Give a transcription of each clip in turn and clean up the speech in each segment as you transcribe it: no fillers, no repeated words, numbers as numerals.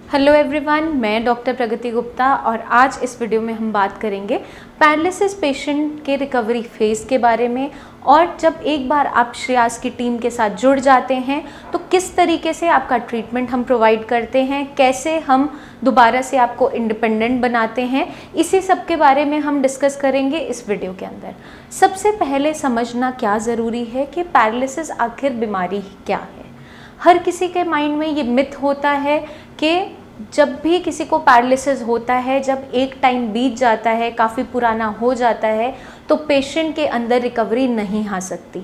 Hello everyone, मैं doctor प्रगति गुप्ता और आज इस वीडियो में हम बात करेंगे पैरालिसिस पेशेंट के रिकवरी फेज़ के बारे में। और जब एक बार आप श्रेयास की टीम के साथ जुड़ जाते हैं तो किस तरीके से आपका ट्रीटमेंट हम प्रोवाइड करते हैं, कैसे हम दोबारा से आपको इंडिपेंडेंट बनाते हैं, इसी सब के बारे में हम डिस्कस करेंगे इस वीडियो के अंदर। सबसे पहले समझना क्या ज़रूरी है कि पैरालिसिस आखिर बीमारी क्या है। हर किसी के माइंड में ये मिथ होता है कि जब भी किसी को पैरालिसिस होता है, जब एक टाइम बीत जाता है, काफ़ी पुराना हो जाता है, तो पेशेंट के अंदर रिकवरी नहीं आ सकती।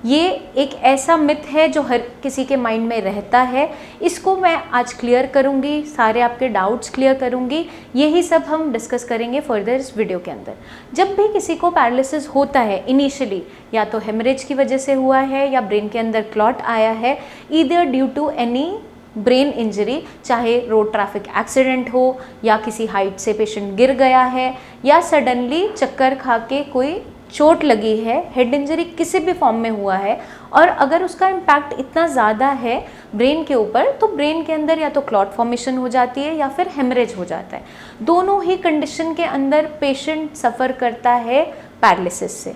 ये एक ऐसा मिथ है जो हर किसी के माइंड में रहता है। इसको मैं आज क्लियर करूँगी, सारे आपके डाउट्स क्लियर करूँगी। यही सब हम डिस्कस करेंगे फर्दर इस वीडियो के अंदर। जब भी किसी को पैरालिसिस होता है इनिशियली, या तो हेमरेज की वजह से हुआ है या ब्रेन के अंदर क्लॉट आया है, either due to any brain injury, चाहे रोड ट्रैफिक एक्सीडेंट हो या किसी हाइट से पेशेंट गिर गया है या सडनली चक्कर खा के कोई चोट लगी है, हेड इंजरी किसी भी फॉर्म में हुआ है, और अगर उसका इम्पैक्ट इतना ज़्यादा है ब्रेन के ऊपर तो ब्रेन के अंदर या तो क्लॉट फॉर्मेशन हो जाती है या फिर हेमरेज हो जाता है। दोनों ही कंडीशन के अंदर पेशेंट सफ़र करता है पैरालिसिस से।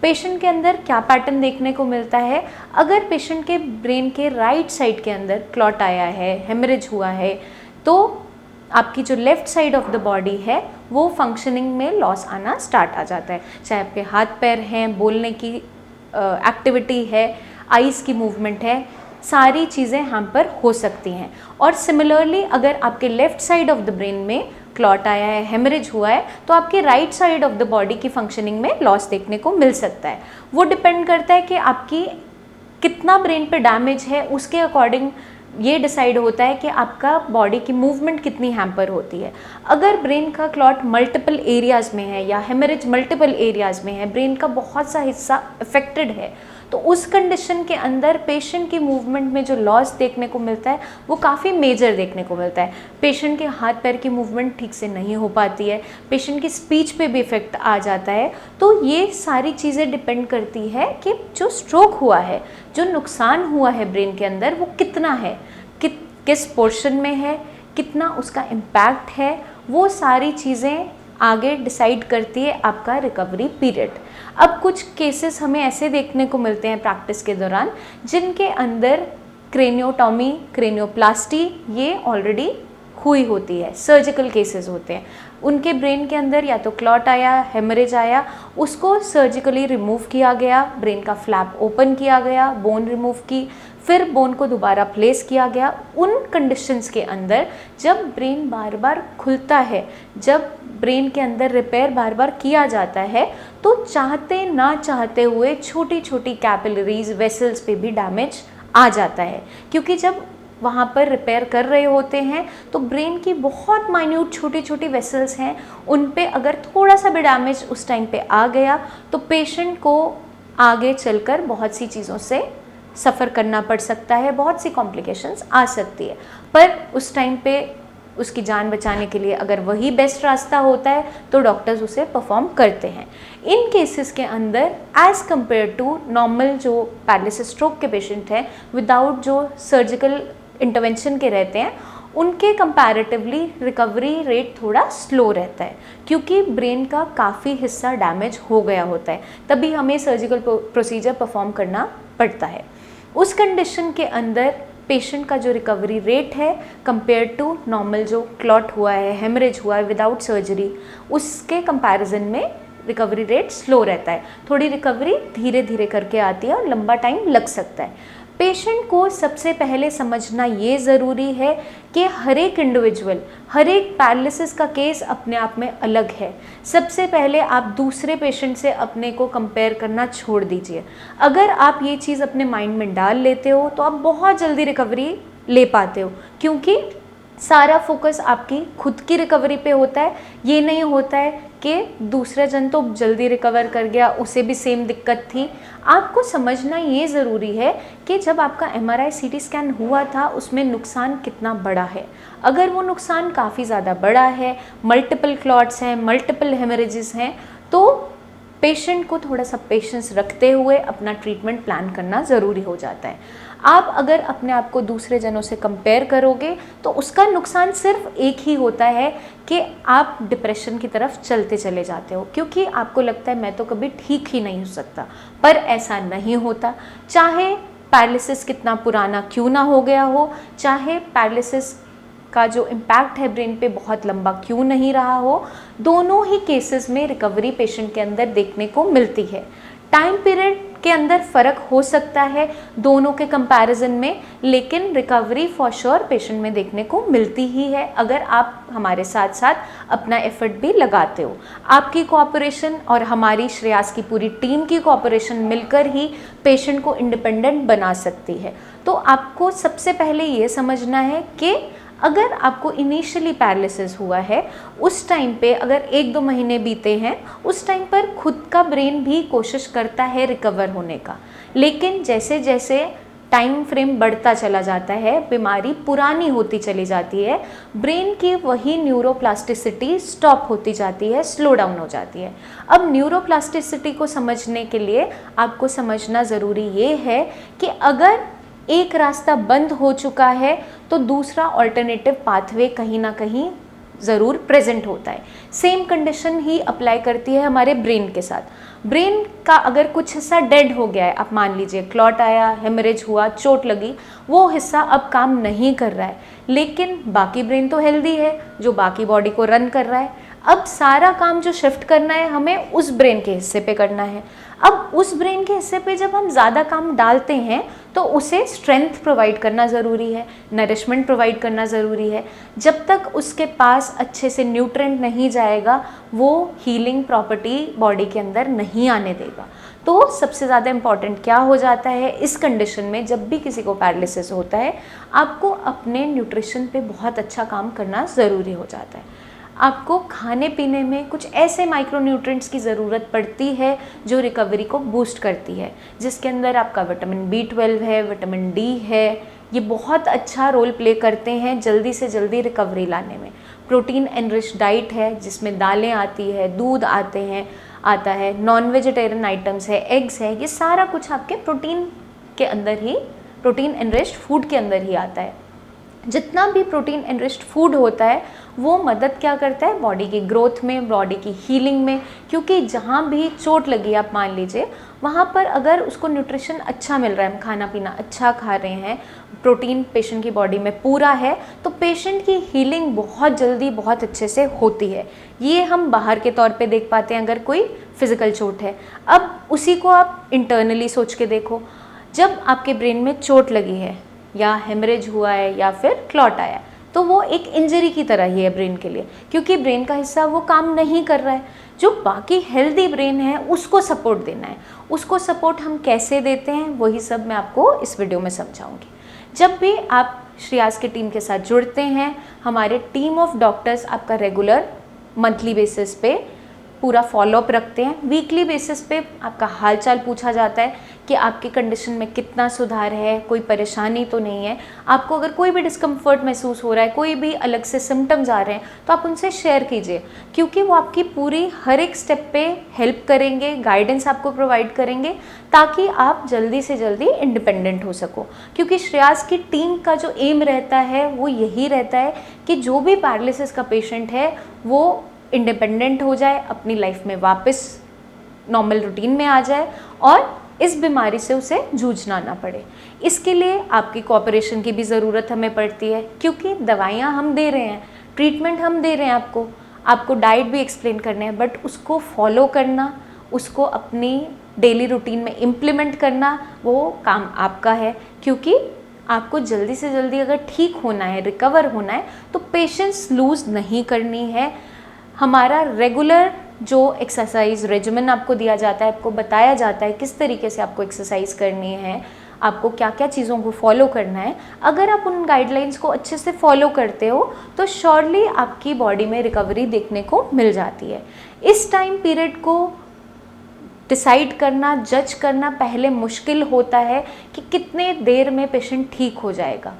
पेशेंट के अंदर क्या पैटर्न देखने को मिलता है, अगर पेशेंट के ब्रेन के राइट साइड के अंदर क्लॉट आया है, हेमरेज हुआ है, तो आपकी जो left side of the body है वो फंक्शनिंग में लॉस आना स्टार्ट आ जाता है। चाहे आपके हाथ पैर हैं, बोलने की एक्टिविटी है, आइज़ की मूवमेंट है, सारी चीज़ें यहाँ पर हो सकती हैं। और सिमिलरली अगर आपके left side of the brain में क्लॉट आया है, हेमरेज हुआ है, तो आपके right side of the body की फंक्शनिंग में लॉस देखने को मिल सकता है। वो डिपेंड करता है कि आपकी कितना ब्रेन पे डैमेज है, उसके अकॉर्डिंग ये डिसाइड होता है कि आपका बॉडी की मूवमेंट कितनी हैम्पर होती है। अगर ब्रेन का क्लॉट मल्टीपल एरियाज़ में है या हेमरेज मल्टीपल एरियाज़ में है, ब्रेन का बहुत सा हिस्सा अफेक्टेड है, तो उस कंडीशन के अंदर पेशेंट की मूवमेंट में जो लॉस देखने को मिलता है वो काफ़ी मेजर देखने को मिलता है। पेशेंट के हाथ पैर की मूवमेंट ठीक से नहीं हो पाती है, पेशेंट की स्पीच पे भी इफ़ेक्ट आ जाता है। तो ये सारी चीज़ें डिपेंड करती है कि जो स्ट्रोक हुआ है, जो नुकसान हुआ है ब्रेन के अंदर, वो कितना है, किस पोर्शन में है, कितना उसका इम्पैक्ट है, वो सारी चीज़ें आगे डिसाइड करती है आपका रिकवरी पीरियड। अब कुछ केसेस हमें ऐसे देखने को मिलते हैं प्रैक्टिस के दौरान जिनके अंदर क्रेनियोटॉमी, क्रेनियोप्लास्टी ये ऑलरेडी हुई होती है, सर्जिकल केसेस होते हैं। उनके ब्रेन के अंदर या तो क्लॉट आया, हेमरेज आया, उसको सर्जिकली रिमूव किया गया, ब्रेन का फ्लैप ओपन किया गया, बोन रिमूव की, फिर बोन को दोबारा प्लेस किया गया। उन कंडीशंस के अंदर जब ब्रेन बार बार खुलता है, जब ब्रेन के अंदर रिपेयर बार बार किया जाता है, तो चाहते ना चाहते हुए छोटी छोटी कैपिलरीज, वेसल्स पे भी डैमेज आ जाता है। क्योंकि जब वहाँ पर रिपेयर कर रहे होते हैं तो ब्रेन की बहुत माइन्यूट छोटी छोटी वेसल्स हैं, उन पे अगर थोड़ा सा भी डैमेज उस टाइम पे आ गया तो पेशेंट को आगे चलकर बहुत सी चीज़ों से सफ़र करना पड़ सकता है, बहुत सी कॉम्प्लिकेशंस आ सकती है। पर उस टाइम पे उसकी जान बचाने के लिए अगर वही बेस्ट रास्ता होता है तो डॉक्टर्स उसे परफॉर्म करते हैं। इन केसेस के अंदर एज़ कम्पेयर टू नॉर्मल जो पैरालिसिस स्ट्रोक के पेशेंट हैं विदाउट जो सर्जिकल इंटरवेंशन के रहते हैं, उनके कंपैरेटिवली रिकवरी रेट थोड़ा स्लो रहता है, क्योंकि ब्रेन का काफ़ी हिस्सा डैमेज हो गया होता है, तभी हमें सर्जिकल प्रोसीजर परफॉर्म करना पड़ता है। उस कंडीशन के अंदर पेशेंट का जो रिकवरी रेट है कंपेयर टू नॉर्मल जो क्लॉट हुआ है, हेमरेज हुआ है विदाउट सर्जरी, उसके कंपैरिजन में रिकवरी रेट स्लो रहता है। थोड़ी रिकवरी धीरे धीरे करके आती है और लंबा टाइम लग सकता है। पेशेंट को सबसे पहले समझना ये ज़रूरी है कि हर एक इंडिविजुअल, हर एक पैरालिसिस का केस अपने आप में अलग है। सबसे पहले आप दूसरे पेशेंट से अपने को कंपेयर करना छोड़ दीजिए। अगर आप ये चीज़ अपने माइंड में डाल लेते हो तो आप बहुत जल्दी रिकवरी ले पाते हो, क्योंकि सारा फोकस आपकी खुद की रिकवरी पे होता है। ये नहीं होता है कि दूसरा जन तो जल्दी रिकवर कर गया, उसे भी सेम दिक्कत थी। आपको समझना ये ज़रूरी है कि जब आपका MRI CT स्कैन हुआ था उसमें नुकसान कितना बड़ा है। अगर वो नुकसान काफ़ी ज़्यादा बड़ा है, मल्टीपल क्लॉट्स हैं, मल्टीपल हेमरेजेस हैं, तो पेशेंट को थोड़ा सा पेशेंस रखते हुए अपना ट्रीटमेंट प्लान करना ज़रूरी हो जाता है। आप अगर अपने आप को दूसरे जनों से कंपेयर करोगे तो उसका नुकसान सिर्फ एक ही होता है कि आप डिप्रेशन की तरफ चलते चले जाते हो, क्योंकि आपको लगता है मैं तो कभी ठीक ही नहीं हो सकता। पर ऐसा नहीं होता। चाहे पैरालिसिस कितना पुराना क्यों ना हो गया हो, चाहे पैरालिसिस का जो इम्पैक्ट है ब्रेन पे बहुत लंबा क्यों नहीं रहा हो, दोनों ही केसेस में रिकवरी पेशेंट के अंदर देखने को मिलती है। टाइम पीरियड के अंदर फ़र्क हो सकता है दोनों के कंपैरिजन में, लेकिन रिकवरी फॉर श्योर पेशेंट में देखने को मिलती ही है अगर आप हमारे साथ साथ अपना एफर्ट भी लगाते हो। आपकी कोऑपरेशन और हमारी श्रेयास की पूरी टीम की कोऑपरेशन मिलकर ही पेशेंट को इंडिपेंडेंट बना सकती है। तो आपको सबसे पहले ये समझना है कि अगर आपको इनिशियली पैरालिसिस हुआ है, उस टाइम पे अगर 1-2 महीने बीते हैं, उस टाइम पर खुद का ब्रेन भी कोशिश करता है रिकवर होने का। लेकिन जैसे जैसे टाइम फ्रेम बढ़ता चला जाता है, बीमारी पुरानी होती चली जाती है, ब्रेन की वही न्यूरोप्लास्टिसिटी स्टॉप होती जाती है, स्लो डाउन हो जाती है। अब न्यूरोप्लास्टिसिटी को समझने के लिए आपको समझना ज़रूरी ये है कि अगर एक रास्ता बंद हो चुका है तो दूसरा ऑल्टरनेटिव पाथवे कहीं ना कहीं ज़रूर प्रेजेंट होता है। सेम कंडीशन ही अप्लाई करती है हमारे ब्रेन के साथ। ब्रेन का अगर कुछ हिस्सा डेड हो गया है, आप मान लीजिए क्लॉट आया, हेमरेज हुआ, चोट लगी, वो हिस्सा अब काम नहीं कर रहा है, लेकिन बाकी ब्रेन तो हेल्दी है जो बाकी बॉडी को रन कर रहा है। अब सारा काम जो शिफ्ट करना है हमें उस ब्रेन के हिस्से पे करना है। अब उस ब्रेन के हिस्से पे जब हम ज़्यादा काम डालते हैं तो उसे स्ट्रेंथ प्रोवाइड करना ज़रूरी है, नरिशमेंट प्रोवाइड करना ज़रूरी है। जब तक उसके पास अच्छे से न्यूट्रेंट नहीं जाएगा, वो हीलिंग प्रॉपर्टी बॉडी के अंदर नहीं आने देगा। तो सबसे ज़्यादा इम्पॉर्टेंट क्या हो जाता है इस कंडीशन में, जब भी किसी को पैरालिसिस होता है, आपको अपने न्यूट्रिशन पे बहुत अच्छा काम करना ज़रूरी हो जाता है। आपको खाने पीने में कुछ ऐसे माइक्रोन्यूट्रिएंट्स की ज़रूरत पड़ती है जो रिकवरी को बूस्ट करती है, जिसके अंदर आपका विटामिन B12 है, विटामिन D है, ये बहुत अच्छा रोल प्ले करते हैं जल्दी से जल्दी रिकवरी लाने में। प्रोटीन एनरिच डाइट है जिसमें दालें आती है, दूध आता है, नॉन वेजिटेरियन आइटम्स है, एग्स है, ये सारा कुछ आपके प्रोटीन के अंदर ही, प्रोटीन एनरिच्ड फूड के अंदर ही आता है। जितना भी प्रोटीन एनरिच्ड फूड होता है वो मदद क्या करता है बॉडी की ग्रोथ में, बॉडी की हीलिंग में, क्योंकि जहाँ भी चोट लगी आप मान लीजिए, वहाँ पर अगर उसको न्यूट्रिशन अच्छा मिल रहा है, हम खाना पीना अच्छा खा रहे हैं, प्रोटीन पेशेंट की बॉडी में पूरा है, तो पेशेंट की हीलिंग बहुत जल्दी बहुत अच्छे से होती है। ये हम बाहर के तौर पे देख पाते हैं अगर कोई फिज़िकल चोट है। अब उसी को आप इंटरनली सोच के देखो, जब आपके ब्रेन में चोट लगी है या हेमरेज हुआ है या फिर क्लॉट आया, तो वो एक इंजरी की तरह ही है ब्रेन के लिए, क्योंकि ब्रेन का हिस्सा वो काम नहीं कर रहा है। जो बाकी हेल्दी ब्रेन है उसको सपोर्ट देना है। उसको सपोर्ट हम कैसे देते हैं वही सब मैं आपको इस वीडियो में समझाऊंगी। जब भी आप श्रेयास की टीम के साथ जुड़ते हैं, हमारे टीम ऑफ डॉक्टर्स आपका रेगुलर मंथली बेसिस पे पूरा फॉलोअप रखते हैं। वीकली बेसिस पे आपका हालचाल पूछा जाता है कि आपकी कंडीशन में कितना सुधार है, कोई परेशानी तो नहीं है। आपको अगर कोई भी डिस्कम्फर्ट महसूस हो रहा है, कोई भी अलग से सिम्टम्स आ रहे हैं, तो आप उनसे शेयर कीजिए, क्योंकि वो आपकी पूरी हर एक स्टेप पे हेल्प करेंगे, गाइडेंस आपको प्रोवाइड करेंगे, ताकि आप जल्दी से जल्दी इंडिपेंडेंट हो सको। क्योंकि श्रेयास की टीम का जो एम रहता है वो यही रहता है कि जो भी पैरालिसिस का पेशेंट है वो इंडिपेंडेंट हो जाए, अपनी लाइफ में वापस नॉर्मल रूटीन में आ जाए और इस बीमारी से उसे जूझना ना पड़े। इसके लिए आपकी कोऑपरेशन की भी ज़रूरत हमें पड़ती है, क्योंकि दवाइयाँ हम दे रहे हैं, ट्रीटमेंट हम दे रहे हैं, आपको डाइट भी एक्सप्लेन करने हैं, बट उसको फॉलो करना, उसको अपनी डेली रूटीन में इम्प्लीमेंट करना, वो काम आपका है। क्योंकि आपको जल्दी से जल्दी अगर ठीक होना है, रिकवर होना है, तो पेशेंस लूज़ नहीं करनी है। हमारा रेगुलर जो एक्सरसाइज रेजिमेंट आपको दिया जाता है, आपको बताया जाता है किस तरीके से आपको एक्सरसाइज करनी है, आपको क्या क्या चीज़ों को फॉलो करना है, अगर आप उन गाइडलाइंस को अच्छे से फॉलो करते हो तो श्योरली आपकी बॉडी में रिकवरी देखने को मिल जाती है। इस टाइम पीरियड को डिसाइड करना, जज करना पहले मुश्किल होता है कि कितने देर में पेशेंट ठीक हो जाएगा।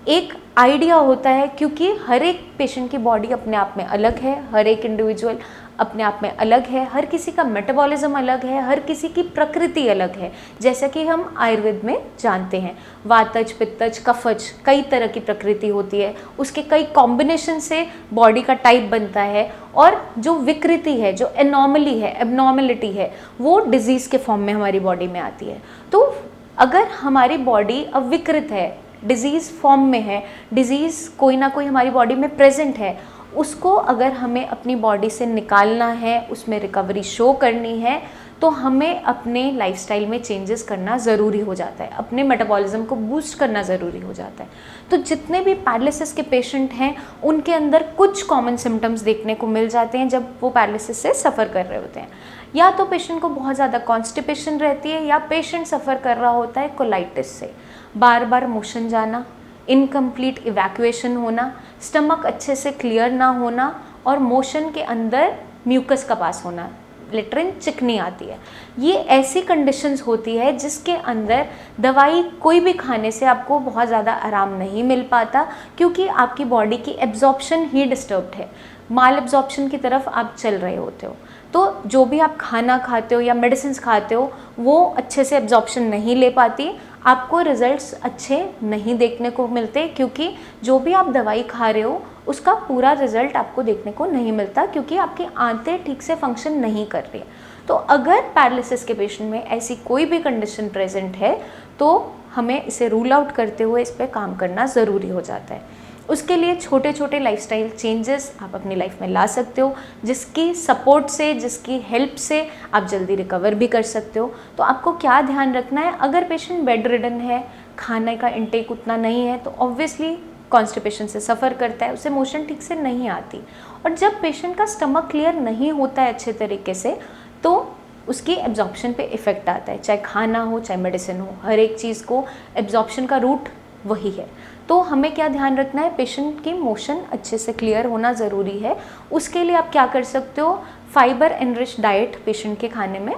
एक आइडिया होता है, क्योंकि हर एक पेशेंट की बॉडी अपने आप में अलग है, हर एक इंडिविजुअल अपने आप में अलग है, हर किसी का मेटाबॉलिज्म अलग है, हर किसी की प्रकृति अलग है। जैसा कि हम आयुर्वेद में जानते हैं, वातज, पित्तज, कफज, कई तरह की प्रकृति होती है, उसके कई कॉम्बिनेशन से बॉडी का टाइप बनता है, और जो विकृति है, जो एनॉमली है, एबनॉर्मलिटी है, वो डिजीज़ के फॉर्म में हमारी बॉडी में आती है। तो अगर हमारी बॉडी अब विकृत है, डिजीज़ फॉर्म में है, डिजीज़ कोई ना कोई हमारी बॉडी में प्रेजेंट है, उसको अगर हमें अपनी बॉडी से निकालना है, उसमें रिकवरी शो करनी है, तो हमें अपने लाइफस्टाइल में चेंजेस करना ज़रूरी हो जाता है, अपने मेटाबॉलिज्म को बूस्ट करना ज़रूरी हो जाता है। तो जितने भी पैरालिसिस के पेशेंट हैं, उनके अंदर कुछ कॉमन सिम्टम्स देखने को मिल जाते हैं जब वो पैरालिसिस से सफ़र कर रहे होते हैं। या तो पेशेंट को बहुत ज़्यादा कॉन्स्टिपेशन रहती है, या पेशेंट सफ़र कर रहा होता है कोलाइटिस से, बार बार मोशन जाना, इनकम्प्लीट इवैक्यूएशन होना, स्टमक अच्छे से क्लियर ना होना, और मोशन के अंदर म्यूकस का पास होना, लेट्रिन चिकनी आती है। ये ऐसी कंडीशंस होती है जिसके अंदर दवाई कोई भी खाने से आपको बहुत ज़्यादा आराम नहीं मिल पाता, क्योंकि आपकी बॉडी की एब्जॉर्प्शन ही डिस्टर्ब्ड है, माल एब्जॉर्प्शन की तरफ आप चल रहे होते हो। तो जो भी आप खाना खाते हो या मेडिसिन खाते हो, वो अच्छे से एब्जॉर्प्शन नहीं ले पाती, आपको रिजल्ट्स अच्छे नहीं देखने को मिलते, क्योंकि जो भी आप दवाई खा रहे हो उसका पूरा रिजल्ट आपको देखने को नहीं मिलता, क्योंकि आपकी आंतें ठीक से फंक्शन नहीं कर रही है। तो अगर पैरालिसिस के पेशेंट में ऐसी कोई भी कंडीशन प्रेजेंट है, तो हमें इसे रूल आउट करते हुए इस पर काम करना ज़रूरी हो जाता है। उसके लिए छोटे छोटे लाइफस्टाइल चेंजेस आप अपनी लाइफ में ला सकते हो, जिसकी सपोर्ट से, जिसकी हेल्प से आप जल्दी रिकवर भी कर सकते हो। तो आपको क्या ध्यान रखना है, अगर पेशेंट बेड रिडन है, खाने का इंटेक उतना नहीं है, तो ऑब्वियसली कॉन्स्टिपेशन से सफ़र करता है, उसे मोशन ठीक से नहीं आती, और जब पेशेंट का स्टमक क्लियर नहीं होता है अच्छे तरीके से, तो उसकी एब्जॉर्प्शन पे इफ़ेक्ट आता है। चाहे खाना हो, चाहे मेडिसिन हो, हर एक चीज़ को एब्जॉर्प्शन का रूट वही है। तो हमें क्या ध्यान रखना है, पेशेंट की मोशन अच्छे से क्लियर होना ज़रूरी है। उसके लिए आप क्या कर सकते हो, फाइबर एनरिच डाइट पेशेंट के खाने में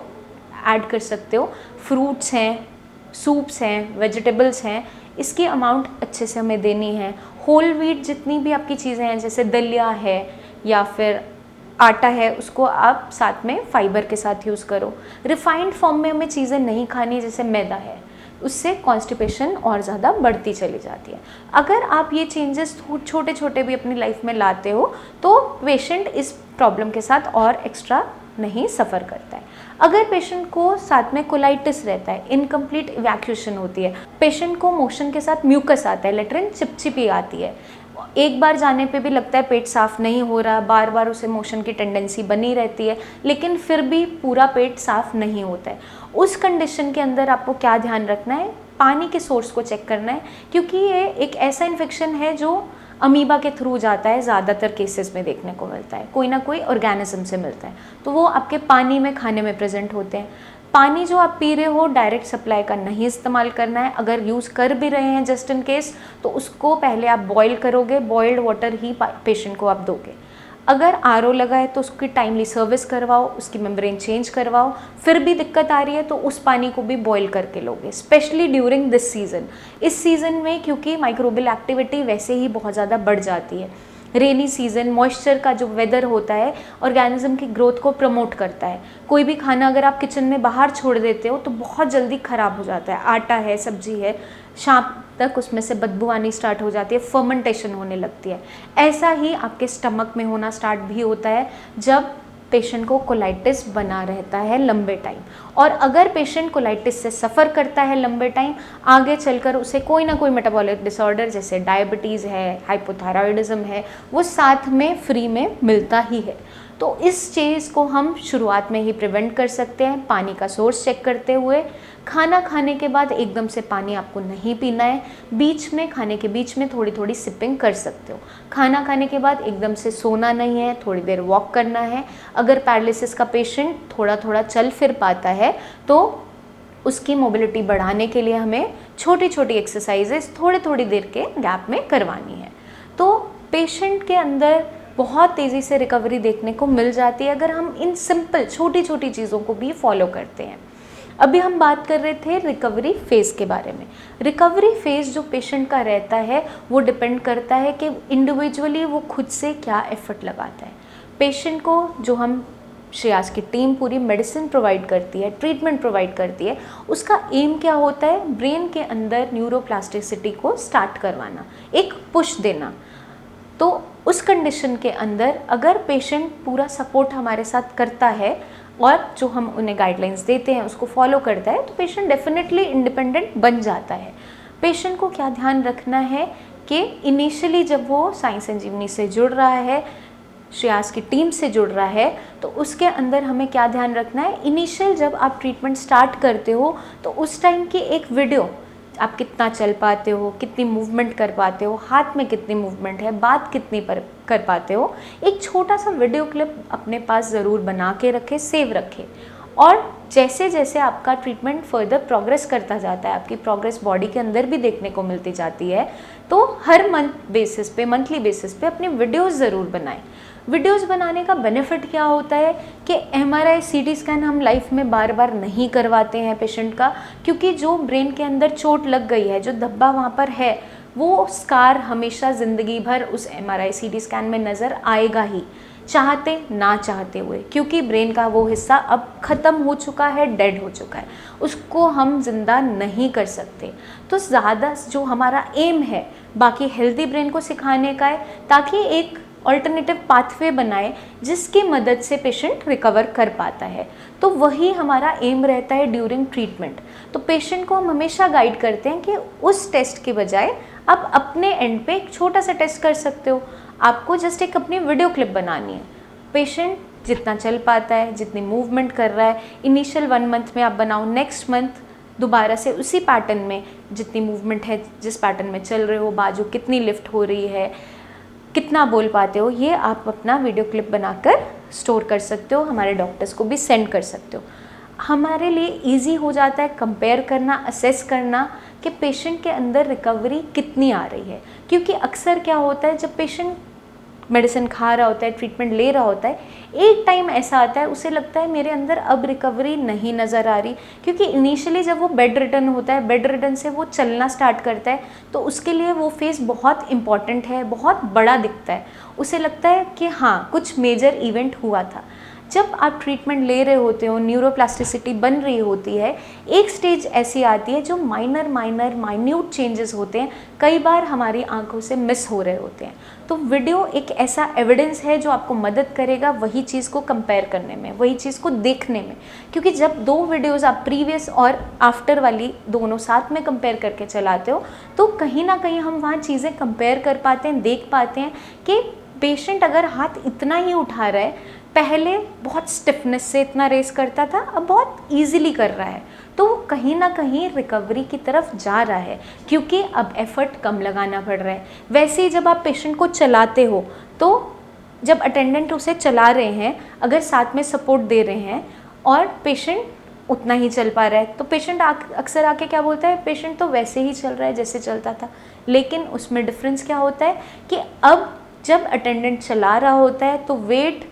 ऐड कर सकते हो। फ्रूट्स हैं, सूप्स हैं, वेजिटेबल्स हैं, इसकी अमाउंट अच्छे से हमें देनी है। होल व्हीट जितनी भी आपकी चीज़ें हैं, जैसे दलिया है या फिर आटा है, उसको आप साथ में फाइबर के साथ यूज़ करो। रिफाइंड फॉर्म में हमें चीज़ें नहीं खानी, जैसे मैदा है, उससे कॉन्स्टिपेशन और ज़्यादा बढ़ती चली जाती है। अगर आप ये चेंजेस छोटे छोटे भी अपनी लाइफ में लाते हो, तो पेशेंट इस प्रॉब्लम के साथ और एक्स्ट्रा नहीं सफ़र करता है। अगर पेशेंट को साथ में कोलाइटिस रहता है, इनकम्प्लीट इवैक्यूएशन होती है, पेशेंट को मोशन के साथ म्यूकस आता है, लेट्रिन चिपचिपी आती है, एक बार जाने पे भी लगता है पेट साफ़ नहीं हो रहा, बार बार उसे मोशन की टेंडेंसी बनी रहती है, लेकिन फिर भी पूरा पेट साफ़ नहीं होता है, उस कंडीशन के अंदर आपको क्या ध्यान रखना है, पानी के सोर्स को चेक करना है, क्योंकि ये एक ऐसा इन्फेक्शन है जो अमीबा के थ्रू जाता है, ज़्यादातर केसेस में देखने को मिलता है, कोई ना कोई ऑर्गेनिज्म से मिलता है, तो वो आपके पानी में, खाने में प्रेजेंट होते हैं। पानी जो आप पी रहे हो डायरेक्ट सप्लाई का नहीं इस्तेमाल करना है, अगर यूज़ कर भी रहे हैं जस्ट इन केस, तो उसको पहले आप बॉयल करोगे, बॉइल्ड वाटर ही पेशेंट को आप दोगे। अगर आरओ लगा है तो उसकी टाइमली सर्विस करवाओ, उसकी मेम्ब्रेन चेंज करवाओ, फिर भी दिक्कत आ रही है तो उस पानी को भी बॉईल करके लोगे, स्पेशली ड्यूरिंग दिस सीज़न। इस सीज़न में क्योंकि माइक्रोबियल एक्टिविटी वैसे ही बहुत ज़्यादा बढ़ जाती है, रेनी सीज़न, मॉइस्चर का जो वेदर होता है ऑर्गेनिज्म की ग्रोथ को प्रमोट करता है। कोई भी खाना अगर आप किचन में बाहर छोड़ देते हो तो बहुत जल्दी ख़राब हो जाता है, आटा है, सब्जी है, शाम तक उसमें से बदबू आनी स्टार्ट हो जाती है, फर्मेंटेशन होने लगती है। ऐसा ही आपके स्टमक में होना स्टार्ट भी होता है जब पेशेंट को कोलाइटिस बना रहता है लंबे टाइम। और अगर पेशेंट कोलाइटिस से सफ़र करता है लंबे टाइम, आगे चलकर उसे कोई ना कोई मेटाबॉलिक डिसऑर्डर जैसे डायबिटीज़ है, हाइपोथायराइडिज्म है, वो साथ में फ्री में मिलता ही है। तो इस चीज़ को हम शुरुआत में ही प्रिवेंट कर सकते हैं, पानी का सोर्स चेक करते हुए। खाना खाने के बाद एकदम से पानी आपको नहीं पीना है, बीच में, खाने के बीच में थोड़ी थोड़ी सिपिंग कर सकते हो। खाना खाने के बाद एकदम से सोना नहीं है, थोड़ी देर वॉक करना है। अगर पैरालिसिस का पेशेंट थोड़ा थोड़ा चल फिर पाता है तो उसकी मोबिलिटी बढ़ाने के लिए हमें छोटी छोटी एक्सरसाइजेस थोड़ी थोड़ी देर के गैप में करवानी है। तो पेशेंट के अंदर बहुत तेज़ी से रिकवरी देखने को मिल जाती है अगर हम इन सिंपल छोटी छोटी चीज़ों को भी फॉलो करते हैं। अभी हम बात कर रहे थे रिकवरी फेज़ के बारे में। रिकवरी फेज़ जो पेशेंट का रहता है वो डिपेंड करता है कि इंडिविजुअली वो खुद से क्या एफर्ट लगाता है। पेशेंट को जो हम श्रेयास की टीम पूरी मेडिसिन प्रोवाइड करती है, ट्रीटमेंट प्रोवाइड करती है, उसका एम क्या होता है? ब्रेन के अंदर न्यूरोप्लास्टिसिटी को स्टार्ट करवाना, एक पुश देना। तो उस कंडीशन के अंदर अगर पेशेंट पूरा सपोर्ट हमारे साथ करता है और जो हम उन्हें गाइडलाइंस देते हैं उसको फॉलो करता है, तो पेशेंट डेफिनेटली इंडिपेंडेंट बन जाता है। पेशेंट को क्या ध्यान रखना है कि इनिशियली जब वो साई संजीवनी से जुड़ रहा है, श्रेयास की टीम से जुड़ रहा है, तो उसके अंदर हमें क्या ध्यान रखना है? इनिशियल जब आप ट्रीटमेंट स्टार्ट करते हो तो उस टाइम की एक वीडियो, आप कितना चल पाते हो, कितनी मूवमेंट कर पाते हो, हाथ में कितनी मूवमेंट है, बात कितनी कर पाते हो, एक छोटा सा वीडियो क्लिप अपने पास ज़रूर बना के रखें, सेव रखें। और जैसे जैसे आपका ट्रीटमेंट फर्दर प्रोग्रेस करता जाता है, आपकी प्रोग्रेस बॉडी के अंदर भी देखने को मिलती जाती है, तो हर मंथली बेसिस पे अपनी वीडियोस ज़रूर बनाएं। वीडियोस बनाने का बेनिफिट क्या होता है कि MRI CT स्कैन हम लाइफ में बार बार नहीं करवाते हैं पेशेंट का, क्योंकि जो ब्रेन के अंदर चोट लग गई है, जो धब्बा वहाँ पर है, वो स्कार हमेशा ज़िंदगी भर उस MRI CT स्कैन में नज़र आएगा ही, चाहते ना चाहते हुए, क्योंकि ब्रेन का वो हिस्सा अब ख़त्म हो चुका है, डेड हो चुका है, उसको हम जिंदा नहीं कर सकते। तो ज़्यादा जो हमारा एम है बाकी हेल्दी ब्रेन को सिखाने का है, ताकि एक ऑल्टरनेटिव पाथवे बनाए जिसकी मदद से पेशेंट रिकवर कर पाता है। तो वही हमारा एम रहता है ड्यूरिंग ट्रीटमेंट। तो पेशेंट को हम हमेशा गाइड करते हैं कि उस टेस्ट के बजाय आप अपने एंड पे एक छोटा सा टेस्ट कर सकते हो। आपको जस्ट एक अपनी वीडियो क्लिप बनानी है, पेशेंट जितना चल पाता है, जितनी मूवमेंट कर रहा है, इनिशियल 1 मंथ में आप बनाओ, नेक्स्ट मंथ दोबारा से उसी पैटर्न में जितनी मूवमेंट है, जिस पैटर्न में चल रहे हो, बाजू कितनी लिफ्ट हो रही है, कितना बोल पाते हो, ये आप अपना वीडियो क्लिप बनाकर स्टोर कर सकते हो, हमारे डॉक्टर्स को भी सेंड कर सकते हो। हमारे लिए इजी हो जाता है कंपेयर करना, असेस करना कि पेशेंट के अंदर रिकवरी कितनी आ रही है। क्योंकि अक्सर क्या होता है, जब पेशेंट मेडिसिन खा रहा होता है, ट्रीटमेंट ले रहा होता है, एक टाइम ऐसा आता है उसे लगता है मेरे अंदर अब रिकवरी नहीं नज़र आ रही, क्योंकि इनिशियली जब वो बेड रिटर्न होता है, बेड रिटर्न से वो चलना स्टार्ट करता है, तो उसके लिए वो फेज़ बहुत इंपॉर्टेंट है, बहुत बड़ा दिखता है, उसे लगता है कि हाँ कुछ मेजर इवेंट हुआ था। जब आप ट्रीटमेंट ले रहे होते हो, न्यूरोप्लास्टिसिटी बन रही होती है, एक स्टेज ऐसी आती है जो माइन्यूट चेंजेस होते हैं, कई बार हमारी आंखों से मिस हो रहे होते हैं। तो वीडियो एक ऐसा एविडेंस है जो आपको मदद करेगा वही चीज़ को कंपेयर करने में, वही चीज़ को देखने में। क्योंकि जब 2 वीडियोज़ आप प्रीवियस और आफ्टर वाली दोनों साथ में कंपेयर करके चलाते हो, तो कहीं ना कहीं हम वहाँ चीज़ें कंपेयर कर पाते हैं, देख पाते हैं कि पेशेंट अगर हाथ इतना ही उठा रहा है, पहले बहुत स्टिफनेस से इतना रेस करता था, अब बहुत ईजिली कर रहा है, तो वो कहीं ना कहीं रिकवरी की तरफ जा रहा है, क्योंकि अब एफर्ट कम लगाना पड़ रहा है। वैसे ही जब आप पेशेंट को चलाते हो, तो जब अटेंडेंट उसे चला रहे हैं, अगर साथ में सपोर्ट दे रहे हैं और पेशेंट उतना ही चल पा रहा है, तो पेशेंट अक्सर आके क्या बोलता है, पेशेंट तो वैसे ही चल रहा है जैसे चलता था। लेकिन उसमें डिफरेंस क्या होता है कि अब जब अटेंडेंट चला रहा होता है तो वेट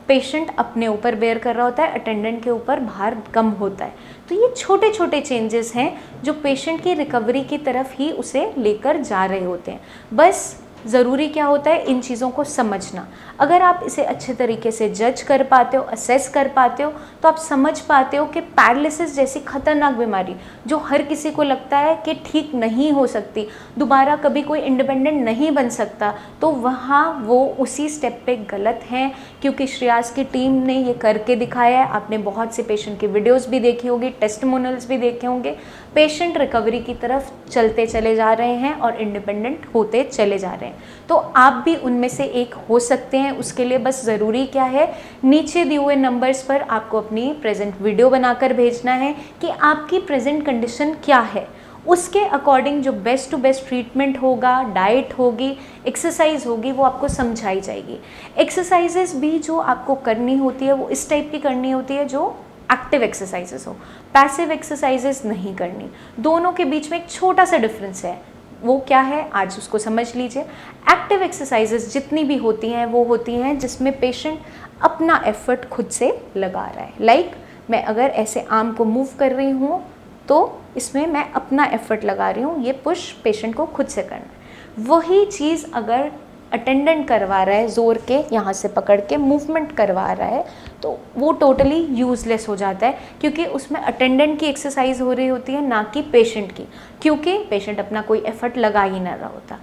पेशेंट अपने ऊपर बेयर कर रहा होता है, अटेंडेंट के ऊपर भार कम होता है। तो ये छोटे छोटे चेंजेस हैं जो पेशेंट की रिकवरी की तरफ ही उसे लेकर जा रहे होते हैं। बस ज़रूरी क्या होता है, इन चीज़ों को समझना। अगर आप इसे अच्छे तरीके से जज कर पाते हो, असेस कर पाते हो, तो आप समझ पाते हो कि पैरालिसिस जैसी खतरनाक बीमारी जो हर किसी को लगता है कि ठीक नहीं हो सकती, दोबारा कभी कोई इंडिपेंडेंट नहीं बन सकता, तो वहाँ वो उसी स्टेप पे गलत हैं। क्योंकि श्रेयास की टीम ने ये करके दिखाया है। आपने बहुत से पेशेंट की वीडियोज़ भी देखी होगी, टेस्टिमोनियल्स भी देखे होंगे। पेशेंट रिकवरी की तरफ चलते चले जा रहे हैं और इंडिपेंडेंट होते चले जा रहे हैं। तो आप भी उनमें से एक हो सकते हैं। उसके लिए बस ज़रूरी क्या है, नीचे दिए हुए नंबर्स पर आपको अपनी प्रेजेंट वीडियो बनाकर भेजना है कि आपकी प्रेजेंट कंडीशन क्या है, उसके अकॉर्डिंग जो बेस्ट टू बेस्ट ट्रीटमेंट होगा, डाइट होगी, एक्सरसाइज होगी, वो आपको समझाई जाएगी। एक्सरसाइजेस भी जो आपको करनी होती है वो इस टाइप की करनी होती है जो एक्टिव एक्सरसाइजेस हो, पैसिव एक्सरसाइजेस नहीं करनी। दोनों के बीच में एक छोटा सा डिफरेंस है, वो क्या है आज उसको समझ लीजिए। एक्टिव एक्सरसाइजेस जितनी भी होती हैं वो होती हैं जिसमें पेशेंट अपना एफर्ट खुद से लगा रहा है। लाइक मैं अगर ऐसे आर्म को मूव कर रही हूँ तो इसमें मैं अपना एफर्ट लगा रही हूँ, ये पुश पेशेंट को खुद से करना है। वही चीज़ अगर अटेंडेंट करवा रहा है ज़ोर के, यहाँ से पकड़ के मूवमेंट करवा रहा है, तो वो टोटली यूज़लेस हो जाता है, क्योंकि उसमें अटेंडेंट की एक्सरसाइज हो रही होती है, ना कि पेशेंट की, क्योंकि पेशेंट अपना कोई एफर्ट लगा ही ना रहा होता।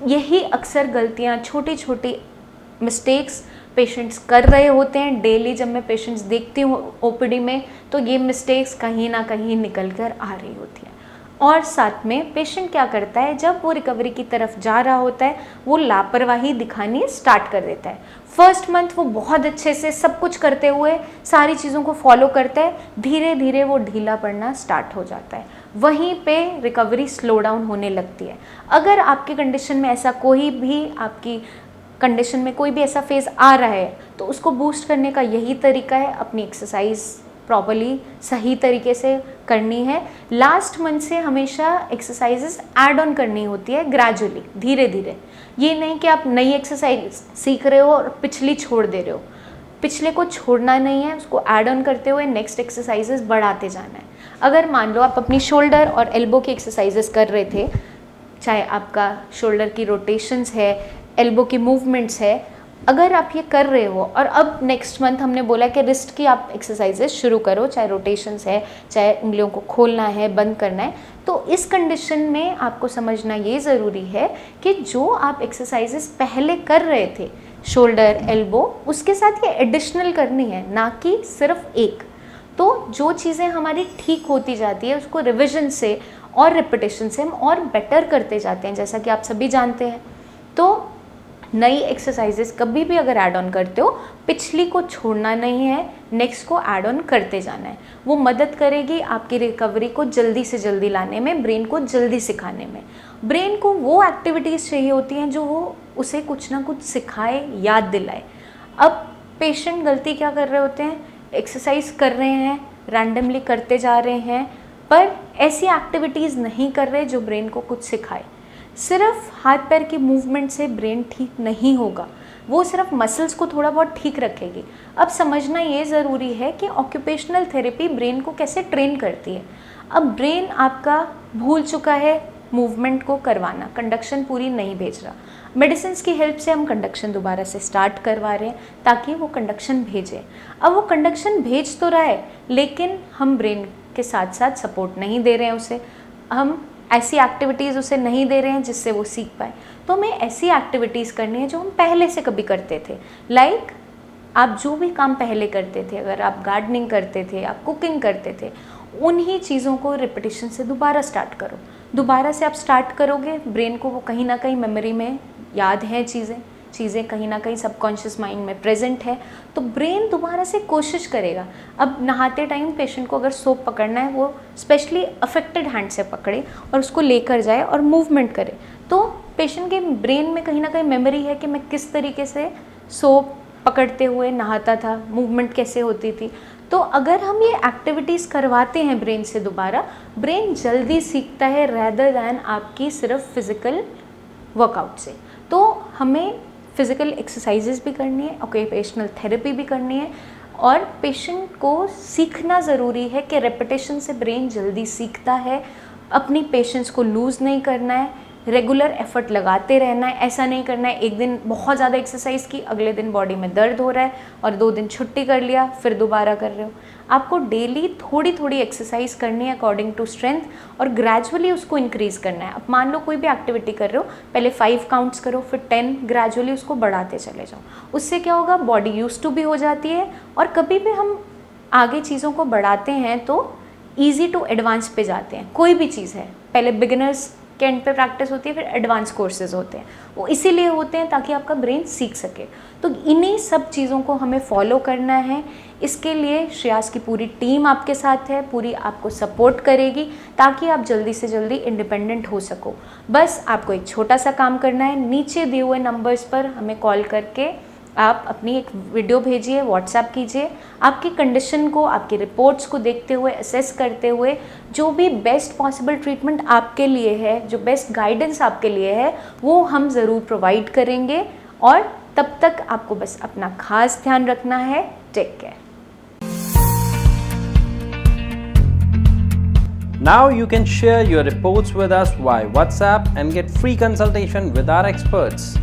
यही अक्सर गलतियाँ, छोटी छोटी मिस्टेक्स पेशेंट्स कर रहे होते हैं डेली। जब मैं पेशेंट्स देखती हूँ ओपीडी में, तो ये मिस्टेक्स कहीं ना कहीं निकल कर आ रही होती हैं। और साथ में पेशेंट क्या करता है, जब वो रिकवरी की तरफ जा रहा होता है, वो लापरवाही दिखानी स्टार्ट कर देता है। फर्स्ट मंथ वो बहुत अच्छे से सब कुछ करते हुए सारी चीज़ों को फॉलो करता है, धीरे धीरे वो ढीला पड़ना स्टार्ट हो जाता है, वहीं पे रिकवरी स्लो डाउन होने लगती है। अगर आपकी कंडीशन में ऐसा कोई भी, आपकी कंडीशन में कोई भी ऐसा फेज़ आ रहा है, तो उसको बूस्ट करने का यही तरीका है, अपनी एक्सरसाइज प्रॉपर्ली सही तरीके से करनी है। लास्ट मंथ से हमेशा एक्सरसाइजेस ऐड ऑन करनी होती है, ग्रेजुअली, धीरे धीरे। ये नहीं कि आप नई एक्सरसाइज सीख रहे हो और पिछली छोड़ दे रहे हो। पिछले को छोड़ना नहीं है, उसको ऐड ऑन करते हुए नेक्स्ट एक्सरसाइजेस बढ़ाते जाना है। अगर मान लो आप अपनी शोल्डर और एल्बो की एक्सरसाइजेस कर रहे थे, चाहे आपका शोल्डर की रोटेशंस है, एल्बो की मूवमेंट्स है, अगर आप ये कर रहे हो और अब नेक्स्ट मंथ हमने बोला कि रिस्ट की आप एक्सरसाइजेस शुरू करो, चाहे रोटेशंस है, चाहे उंगलियों को खोलना है, बंद करना है, तो इस कंडीशन में आपको समझना ये ज़रूरी है कि जो आप एक्सरसाइजेस पहले कर रहे थे, शोल्डर, एल्बो, उसके साथ ये एडिशनल करनी है, ना कि सिर्फ एक। तो जो चीज़ें हमारी ठीक होती जाती है, उसको रिविजन से और रिपीटेशन से हम और बेटर करते जाते हैं, जैसा कि आप सभी जानते हैं। तो नई एक्सरसाइजेस कभी भी अगर ऐड ऑन करते हो, पिछली को छोड़ना नहीं है, नेक्स्ट को ऐड ऑन करते जाना है। वो मदद करेगी आपकी रिकवरी को जल्दी से जल्दी लाने में, ब्रेन को जल्दी सिखाने में। ब्रेन को वो एक्टिविटीज़ चाहिए होती हैं जो वो उसे कुछ ना कुछ सिखाए, याद दिलाए। अब पेशेंट गलती क्या कर रहे होते हैं, एक्सरसाइज कर रहे हैं, रैंडमली करते जा रहे हैं, पर ऐसी एक्टिविटीज़ नहीं कर रहे जो ब्रेन को कुछ सिखाए। सिर्फ हाथ पैर की मूवमेंट से ब्रेन ठीक नहीं होगा, वो सिर्फ मसल्स को थोड़ा बहुत ठीक रखेगी। अब समझना ये ज़रूरी है कि ऑक्यूपेशनल थेरेपी ब्रेन को कैसे ट्रेन करती है। अब ब्रेन आपका भूल चुका है मूवमेंट को करवाना, कंडक्शन पूरी नहीं भेज रहा। मेडिसिन की हेल्प से हम कंडक्शन दोबारा से स्टार्ट करवा रहे हैं ताकि वो कंडक्शन भेजे। अब वो कंडक्शन भेज तो रहा है, लेकिन हम ब्रेन के साथ साथ सपोर्ट नहीं दे रहे हैं उसे, हम ऐसी एक्टिविटीज़ उसे नहीं दे रहे हैं जिससे वो सीख पाए। तो हमें ऐसी एक्टिविटीज़ करनी है जो हम पहले से कभी करते थे। लाइक आप जो भी काम पहले करते थे, अगर आप गार्डनिंग करते थे, आप कुकिंग करते थे, उन्हीं चीज़ों को रिपीटिशन से दोबारा स्टार्ट करो। दोबारा से आप स्टार्ट करोगे, ब्रेन को वो कहीं ना कहीं मेमोरी में याद हैं चीज़ें कहीं ना कहीं सबकॉन्शियस माइंड में प्रेजेंट है, तो ब्रेन दोबारा से कोशिश करेगा। अब नहाते टाइम पेशेंट को अगर सोप पकड़ना है, वो स्पेशली अफेक्टेड हैंड से पकड़े और उसको लेकर जाए और मूवमेंट करे, तो पेशेंट के ब्रेन में कहीं ना कहीं मेमोरी है कि मैं किस तरीके से सोप पकड़ते हुए नहाता था, मूवमेंट कैसे होती थी। तो अगर हम ये एक्टिविटीज़ करवाते हैं ब्रेन से दोबारा, ब्रेन जल्दी सीखता है रेदर दैन आपकी सिर्फ फिज़िकल वर्कआउट से। तो हमें फिज़िकल एक्सरसाइजेस भी करनी है, ऑक्यूपेशनल थेरेपी भी करनी है, और पेशेंट को सीखना ज़रूरी है कि रेपिटेशन से ब्रेन जल्दी सीखता है। अपनी पेशेंस को लूज़ नहीं करना है, रेगुलर एफर्ट लगाते रहना है। ऐसा नहीं करना है एक दिन बहुत ज़्यादा एक्सरसाइज की, अगले दिन बॉडी में दर्द हो रहा है और 2 दिन छुट्टी कर लिया, फिर दोबारा कर रहे हो। आपको डेली थोड़ी थोड़ी एक्सरसाइज करनी है अकॉर्डिंग टू स्ट्रेंथ, और ग्रेजुअली उसको इंक्रीज़ करना है। अब मान लो कोई भी एक्टिविटी कर रहे हो, पहले 5 काउंट्स करो, फिर 10, ग्रेजुअली उसको बढ़ाते चले जाओ। उससे क्या होगा, बॉडी यूज्ड टू भी हो जाती है, और कभी भी हम आगे चीज़ों को बढ़ाते हैं तो ईजी टू एडवांस पे जाते हैं। कोई भी चीज़ है, पहले बिगिनर्स के एंड पे प्रैक्टिस होती है, फिर एडवांस कोर्सेज होते हैं। वो इसीलिए होते हैं ताकि आपका ब्रेन सीख सके। तो इन्हीं सब चीज़ों को हमें फॉलो करना है। इसके लिए श्रेयास की पूरी टीम आपके साथ है, पूरी आपको सपोर्ट करेगी ताकि आप जल्दी से जल्दी इंडिपेंडेंट हो सको। बस आपको एक छोटा सा काम करना है, नीचे दिए हुए नंबर्स पर हमें कॉल करके आप अपनी एक वीडियो भेजिए, व्हाट्सएप कीजिए। आपकी कंडीशन को, आपकी रिपोर्ट्स को देखते हुए, असेस करते हुए, जो भी बेस्ट पॉसिबल ट्रीटमेंट आपके लिए है, जो बेस्ट गाइडेंस आपके लिए है, वो हम ज़रूर प्रोवाइड करेंगे। और तब तक आपको बस अपना खास ध्यान रखना है। Take care. Now you can share your reports with us via WhatsApp and get free consultation with our experts.